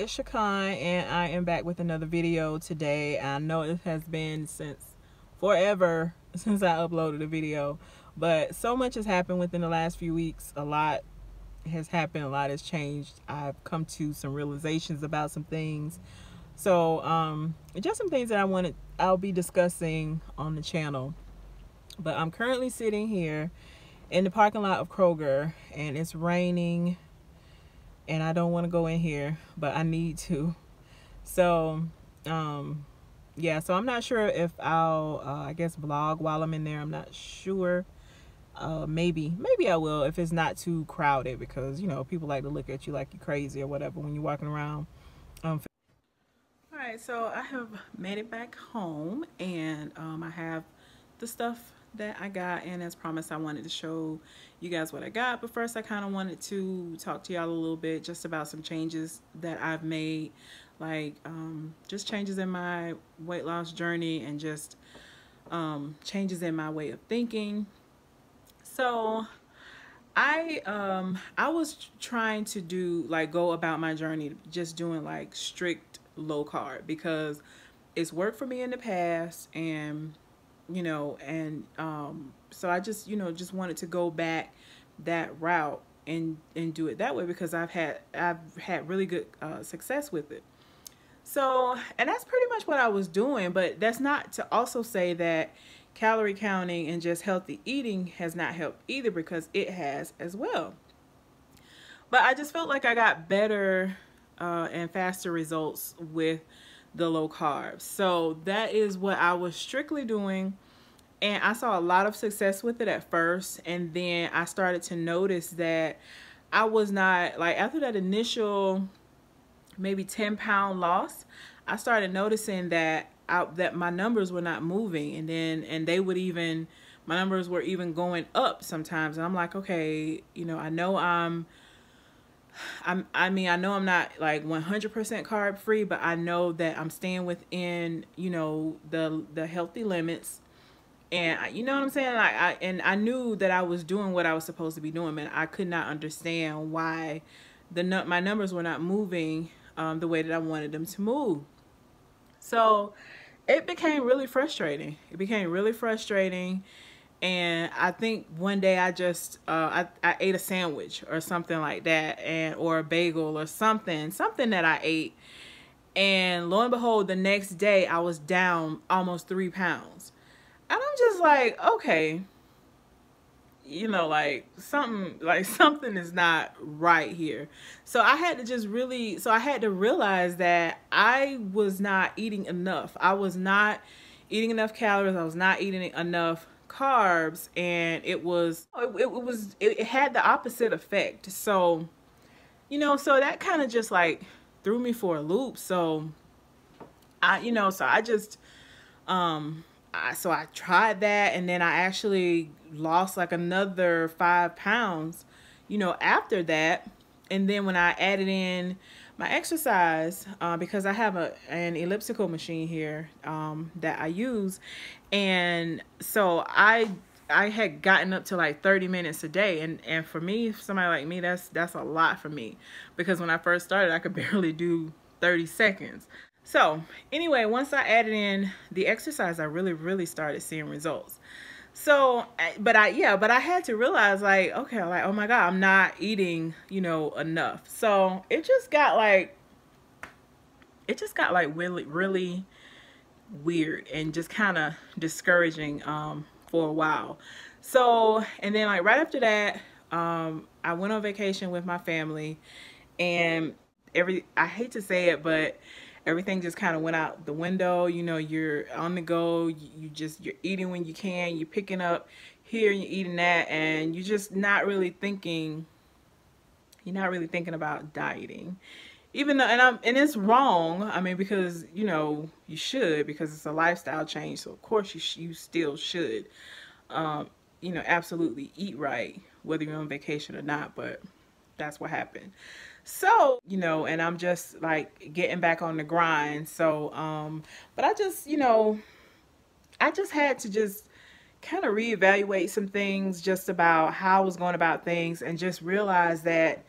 it's Shakan, and I am back with another video today. I know it has been since forever since I uploaded a video, but so much has happened within the last few weeks. A lot has happened, a lot has changed. I've come to some realizations about some things. So just some things that I'll be discussing on the channel. But I'm currently sitting here in the parking lot of Kroger, and it's raining, and I don't want to go in here, but I need to. So yeah, so I'm not sure if I'll I guess vlog while I'm in there. I'm not sure. Maybe I will if it's not too crowded, because you know people like to look at you like you're crazy or whatever when you're walking around. All right, so I have made it back home, and I have the stuff that I got, and as promised I wanted to show you guys what I got. But first I kind of wanted to talk to y'all a little bit just about some changes that I've made, like just changes in my weight loss journey, and just changes in my way of thinking. So I was trying to go about my journey just doing like strict low carb, because it's worked for me in the past, and so I just just wanted to go back that route and do it that way, because I've had really good success with it. So, and that's pretty much what I was doing, but that's not to also say that calorie counting and just healthy eating has not helped either, because it has as well. But I just felt like I got better and faster results with the low carbs. So that is what I was strictly doing, and I saw a lot of success with it at first, and then I started to notice that I was not, like, after that initial maybe 10-pound loss, I started noticing that my numbers were not moving, and they would even, my numbers were even going up sometimes, and I'm like, okay, I know I know I'm not like 100% carb free, but I know that I'm staying within, the healthy limits. And you know what I'm saying? Like I knew that I was doing what I was supposed to be doing, man. I could not understand why my numbers were not moving the way that I wanted them to move. So it became really frustrating. And I think one day I just I ate a sandwich or something like that, or a bagel or something that I ate, and lo and behold, the next day I was down almost 3 pounds. And I'm just like, okay, like something is not right here. So I had to realize that I was not eating enough. I was not eating enough calories. I was not eating enough carbs, and it had the opposite effect. So so that kind of just like threw me for a loop. So I tried that, and then I actually lost like another 5 pounds after that. And then when I added in my exercise, because I have an elliptical machine here that I use, and so I had gotten up to like 30 minutes a day, and for me, somebody like me, that's a lot for me, because when I first started I could barely do 30 seconds. So anyway, once I added in the exercise, I really started seeing results. So but I had to realize, like, okay, like, oh my God, I'm not eating enough. So it just got like really weird, and just kind of discouraging for a while. So, and then like right after that, I went on vacation with my family, and I hate to say it, but everything just kind of went out the window. You're on the go, you're eating when you can, you're picking up here and you're eating that, and you're just not really thinking about dieting. Even though, and it's wrong, I mean, because you should, because it's a lifestyle change, so of course you still should absolutely eat right, whether you're on vacation or not. But that's what happened. So and I'm just like getting back on the grind. So but I just had to just kind of reevaluate some things just about how I was going about things, and just realize that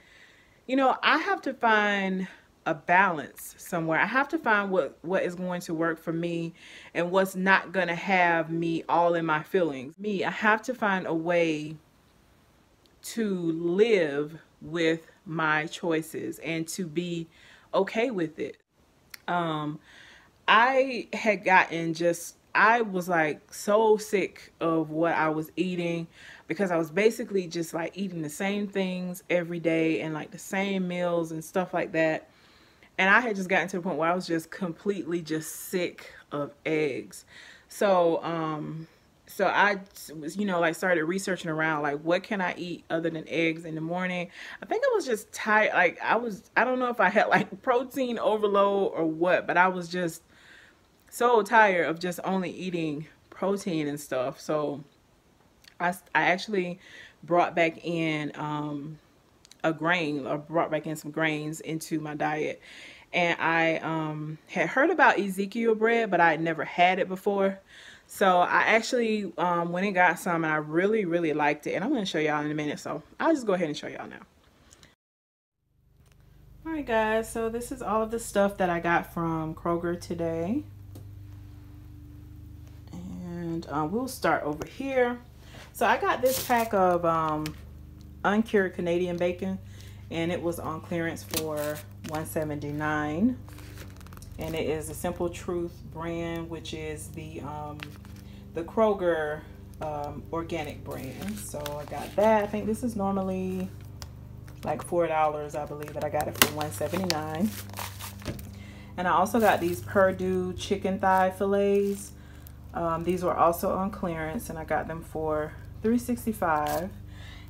I have to find a balance somewhere. I have to find what is going to work for me and what's not going to have me all in my feelings. I have to find a way to live with my choices and to be okay with it. I had gotten I was like so sick of what I was eating, because I was basically just like eating the same things every day and like the same meals and stuff like that. And I had just gotten to the point where I was just completely just sick of eggs. So, so I was, like started researching around, like, what can I eat other than eggs in the morning? I think I was just tired. Like I don't know if I had like protein overload or what, but I was just so tired of just only eating protein and stuff. So I actually brought back in brought back in some grains into my diet. And I had heard about Ezekiel bread, but I had never had it before. So I actually went and got some, and I really, really liked it. And I'm going to show y'all in a minute. So I'll just go ahead and show y'all now. All right, guys. So this is all of the stuff that I got from Kroger today. And we'll start over here. So I got this pack of uncured Canadian bacon, and it was on clearance for $1.79. And it is a Simple Truth brand, which is the Kroger organic brand. So I got that. I think this is normally like $4, I believe, but I got it for $1.79. And I also got these Purdue chicken thigh fillets. These were also on clearance, and I got them for $3.65.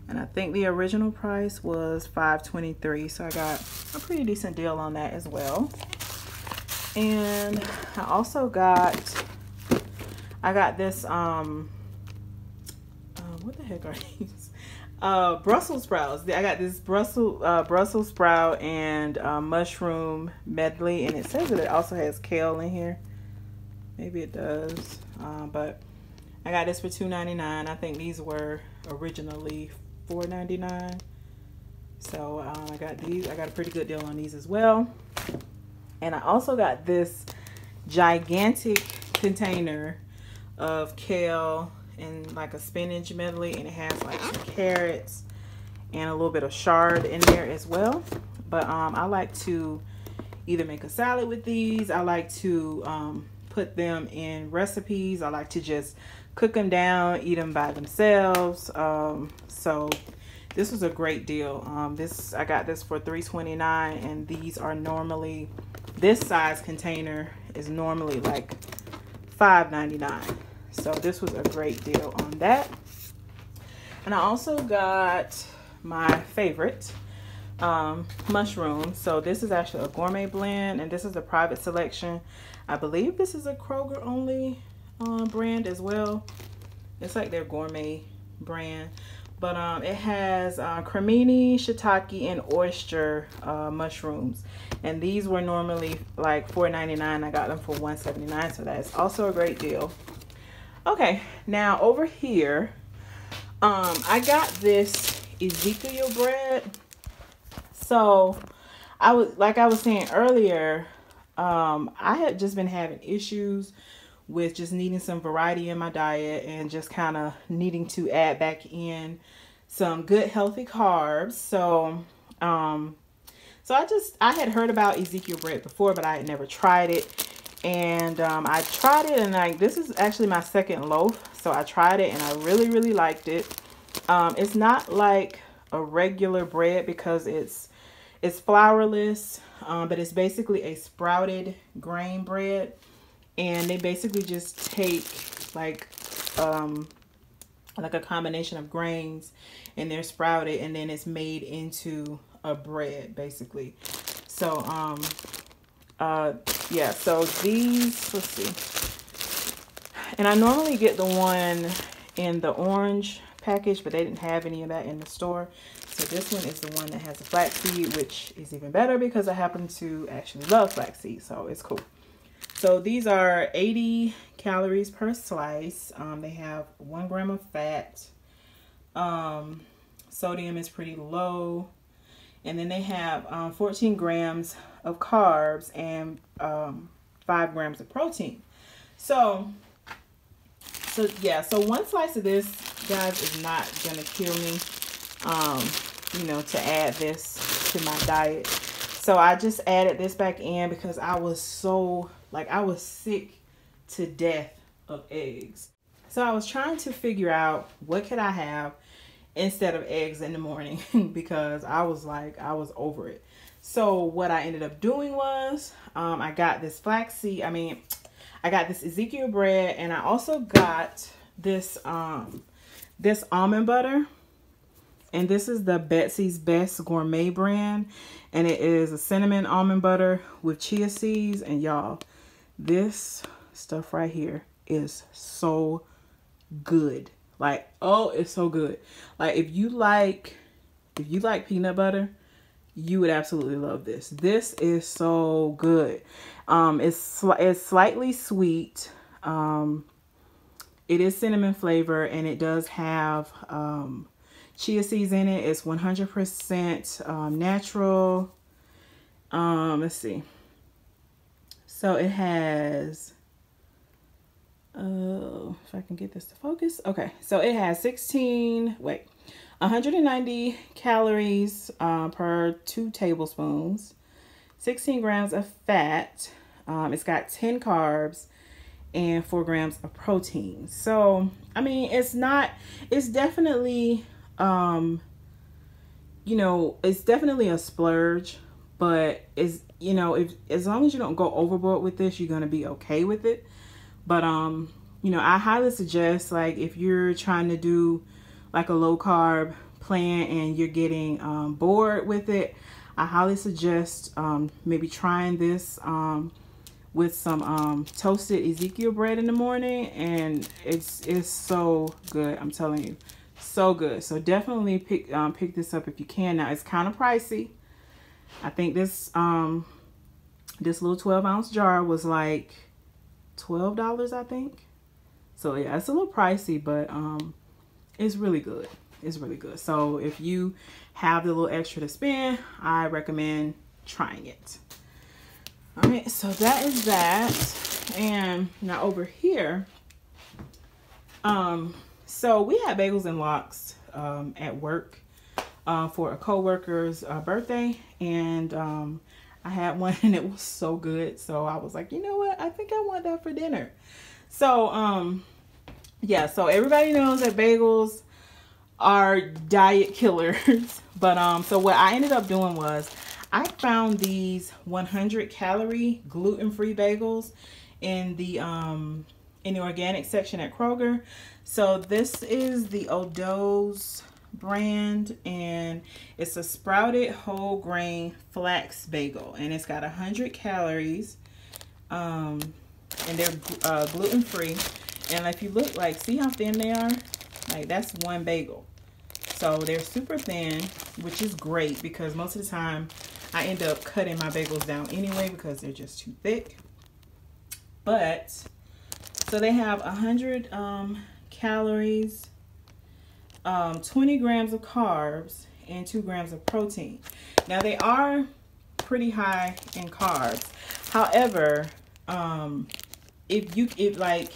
And I think the original price was $5.23, so I got a pretty decent deal on that as well. And I also got this what the heck are these? Brussels sprouts. I got this Brussels sprout and mushroom medley, and it says that it also has kale in here. Maybe it does, but I got this for $2.99. I think these were originally $4.99. So I got these. I got a pretty good deal on these as well. And I also got this gigantic container of kale and like a spinach medley, and it has like some carrots and a little bit of chard in there as well. But I like to either make a salad with these. I like to put them in recipes. I like to just cook them down, eat them by themselves. So this was a great deal. I got this for $3.29, and these are normally, this size container is normally like $5.99. So this was a great deal on that. And I also got my favorite mushroom. So this is actually a gourmet blend, and this is a private selection. I believe this is a Kroger only brand as well. It's like their gourmet brand, but it has cremini, shiitake, and oyster mushrooms, and these were normally like $4.99. I got them for $1.79, so that's also a great deal. Okay, now over here I got this Ezekiel bread. So I was saying earlier, I had just been having issues with just needing some variety in my diet and just kind of needing to add back in some good healthy carbs. So I had heard about Ezekiel bread before, but I had never tried it. And I tried it, and like, this is actually my second loaf. So I tried it, and I really, really liked it. It's not like a regular bread because it's flourless, but it's basically a sprouted grain bread. And they basically just take like a combination of grains, and they're sprouted, and then it's made into a bread basically. So yeah, so these, let's see. And I normally get the one in the orange package, but they didn't have any of that in the store. So this one is the one that has the flaxseed, which is even better because I happen to actually love flaxseed, so it's cool. So these are 80 calories per slice. They have 1 gram of fat. Sodium is pretty low. And then they have 14 grams of carbs and 5 grams of protein. So yeah, so one slice of this, guys, is not gonna kill me, you know, to add this to my diet. So I just added this back in because I was so, like, I was sick to death of eggs. So I was trying to figure out what could I have instead of eggs in the morning because I was like, I was over it. So what I ended up doing was I got this flaxseed, I got this Ezekiel bread, and I also got this this almond butter. And this is the Betsy's Best Gourmet brand, and it is a cinnamon almond butter with chia seeds. And y'all, this stuff right here is so good. Like, oh, it's so good. Like, if you like peanut butter, you would absolutely love this. This is so good. It's slightly sweet. It is cinnamon flavor, and it does have chia seeds in it. It's 100% natural. Let's see. So it has, if I can get this to focus. Okay, so it has 190 calories per 2 tablespoons, 16 grams of fat. It's got 10 carbs and 4 grams of protein. So, I mean, it's definitely, you know, it's definitely a splurge, but it's, you know, as long as you don't go overboard with this, you're going to be okay with it. But, you know, I highly suggest, like, if you're trying to do like a low carb plan and you're getting bored with it, I highly suggest maybe trying this with some toasted Ezekiel bread in the morning, and it's so good. I'm telling you, so good. So definitely pick this up if you can. Now it's kind of pricey. I think this this little 12-ounce jar was like $12, I think. So yeah, it's a little pricey, but it's really good. It's really good. So if you have the little extra to spend, I recommend trying it. All right, so that is that. And now over here, so we had bagels and lox at work for a co-worker's birthday, and I had one and it was so good. So I was like, you know what? I think I want that for dinner. So yeah, so everybody knows that bagels are diet killers. But so what I ended up doing was I found these 100-calorie gluten-free bagels in the organic section at Kroger. So this is the O'Do's brand, and it's a sprouted whole grain flax bagel, and it's got 100 calories, and they're gluten-free. And if you look, like, see how thin they are? Like, that's one bagel. So they're super thin, which is great because most of the time I end up cutting my bagels down anyway because they're just too thick. But so they have 100 calories, 20 grams of carbs, and 2 grams of protein. Now they are pretty high in carbs. However, if like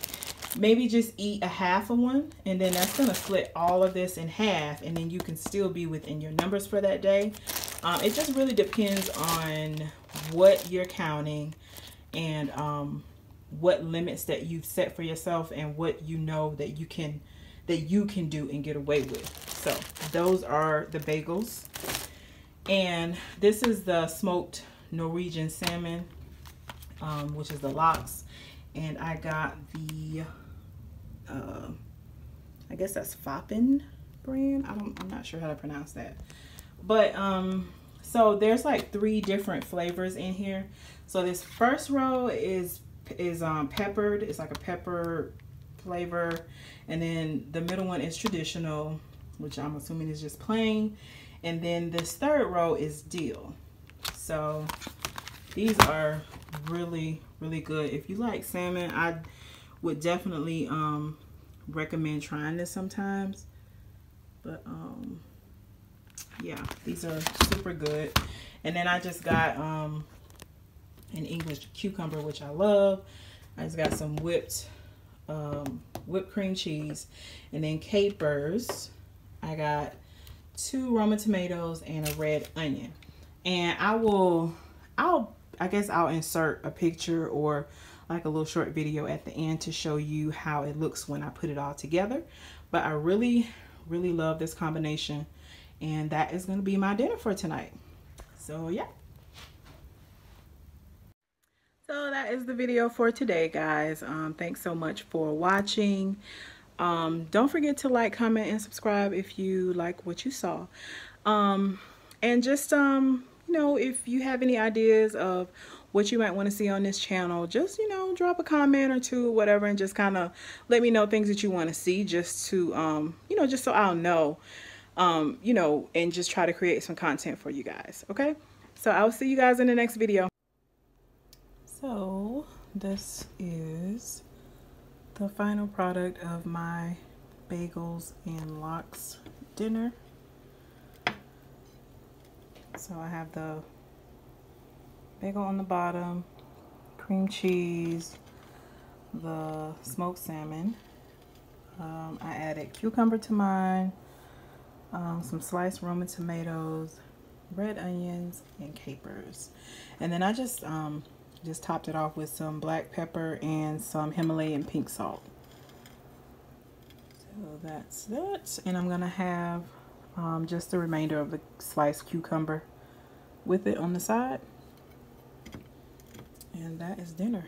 maybe just eat a half of one, and then that's gonna split all of this in half, and then you can still be within your numbers for that day. It just really depends on what you're counting and what limits that you've set for yourself and what you know that you can do and get away with. So those are the bagels, and this is the smoked Norwegian salmon, which is the lox, and I got the I guess that's Foppen brand. I'm not sure how to pronounce that. But so there's like 3 different flavors in here. So this first row is peppered. It's like a pepper flavor, and then the middle one is traditional, which I'm assuming is just plain, and then this third row is dill. So these are really, really good. If you like salmon, I would definitely recommend trying this sometimes. But yeah, these are super good. And then I just got an English cucumber, which I love. I just got some whipped cream cheese, and then capers. I got 2 Roma tomatoes and a red onion. And I guess I'll insert a picture or like a little short video at the end to show you how it looks when I put it all together. But I really love this combination, and that is going to be my dinner for tonight. So yeah. So that is the video for today, guys. Thanks so much for watching. Don't forget to like, comment, and subscribe if you like what you saw. And just you know, if you have any ideas of what you might want to see on this channel, just, you know, drop a comment or two, whatever, and just kind of let me know things that you want to see, just to you know, just so I'll know, you know, and just try to create some content for you guys. Okay, so I'll see you guys in the next video. So this is the final product of my bagels and lox dinner. So I have the bagel on the bottom, cream cheese, the smoked salmon. I added cucumber to mine, some sliced Roma tomatoes, red onions, and capers. And then I just topped it off with some black pepper and some Himalayan pink salt. So that's that. And I'm gonna have just the remainder of the sliced cucumber with it on the side. And that is dinner.